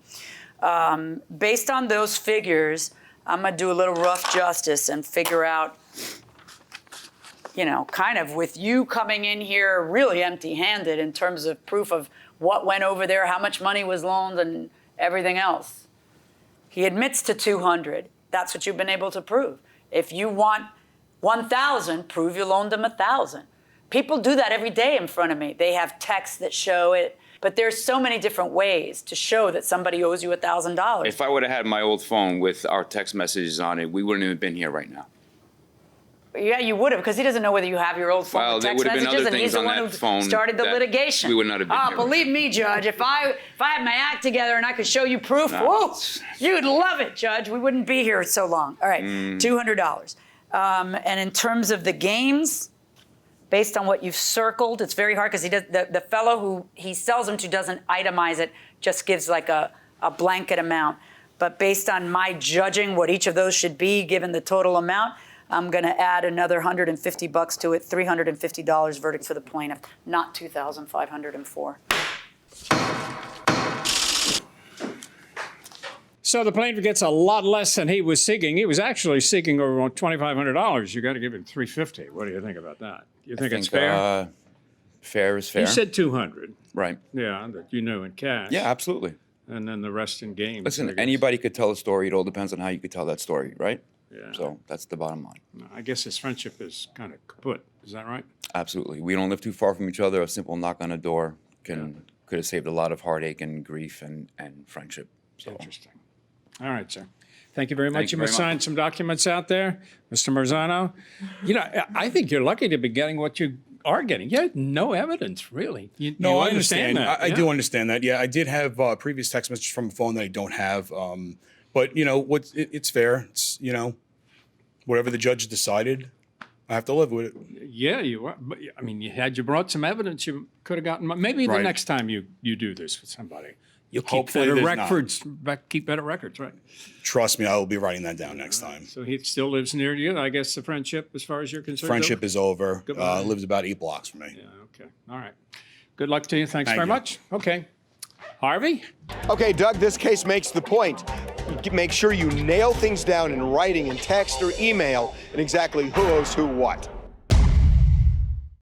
Speaker 1: Based on those figures, I'm going to do a little rough justice and figure out, kind of with you coming in here really empty-handed in terms of proof of what went over there, how much money was loaned, and everything else. He admits to 200. That's what you've been able to prove. If you want 1,000, prove you loaned him 1,000. People do that every day in front of me. They have texts that show it. But there's so many different ways to show that somebody owes you $1,000.
Speaker 15: If I would have had my old phone with our text messages on it, we wouldn't have been here right now.
Speaker 1: Yeah, you would have, because he doesn't know whether you have your old phone
Speaker 15: Well,
Speaker 1: with
Speaker 15: there
Speaker 1: text
Speaker 15: would have been
Speaker 1: messages,
Speaker 15: other
Speaker 1: and he's
Speaker 15: things
Speaker 1: the
Speaker 15: on
Speaker 1: one
Speaker 15: that
Speaker 1: who
Speaker 15: phone
Speaker 1: started the
Speaker 15: that
Speaker 1: litigation.
Speaker 15: we would not have been here.
Speaker 1: Believe me, Judge, if I had my act together and I could show you proof, whoa, you'd love it, Judge. We wouldn't be here so long. All right, $200. And in terms of the games, based on what you've circled, it's very hard because the fellow who he sells them to doesn't itemize it, just gives like a blanket amount. But based on my judging what each of those should be, given the total amount, I'm going to add another $150 to it, $350 verdict for the plaintiff, not $2,504.
Speaker 9: So the plaintiff gets a lot less than he was seeking. He was actually seeking over $2,500. You got to give him $350. What do you think about that? You think it's fair?
Speaker 15: Fair is fair.
Speaker 9: You said $200.
Speaker 15: Right.
Speaker 9: Yeah, that you knew in cash.
Speaker 15: Yeah, absolutely.
Speaker 9: And then the rest in games.
Speaker 15: Listen, anybody could tell a story. It all depends on how you could tell that story, right?
Speaker 9: Yeah.
Speaker 15: So that's the bottom line.
Speaker 9: I guess his friendship is kind of kaput. Is that right?
Speaker 15: Absolutely. We don't live too far from each other. A simple knock on a door could have saved a lot of heartache and grief and friendship. So.
Speaker 9: Interesting. All right, sir. Thank you very much.
Speaker 15: Thank
Speaker 9: You
Speaker 15: you
Speaker 9: must
Speaker 15: very
Speaker 9: sign
Speaker 15: much.
Speaker 9: some documents out there, Mr. Marzano. I think you're lucky to be getting what you are getting. You had no evidence, really.
Speaker 14: No,
Speaker 9: you
Speaker 14: I understand. I
Speaker 9: Yeah.
Speaker 14: do understand that. Yeah, I did have previous text messages from a phone that I don't have. But it's fair. It's whatever the judge decided, I have to live with it.
Speaker 9: Yeah, you are. But, I mean, you brought some evidence. You could have gotten. Maybe the
Speaker 14: Right.
Speaker 9: next time you do this with somebody, you'll keep
Speaker 14: Hopefully
Speaker 9: better
Speaker 14: there's not.
Speaker 9: records. Keep better records, right?
Speaker 14: Trust me, I will be writing that down next time.
Speaker 9: So he still lives near you. I guess the friendship, as far as you're concerned.
Speaker 14: Friendship is over.
Speaker 9: Goodbye.
Speaker 14: Lives about 8 blocks from me.
Speaker 9: Yeah. Okay. All right. Good luck to you. Thanks
Speaker 14: Thank
Speaker 9: very
Speaker 14: you.
Speaker 9: much. Okay. Harvey.
Speaker 16: Okay, Doug, this case makes the point. Make sure you nail things down in writing, in text or email, and exactly who owes who what.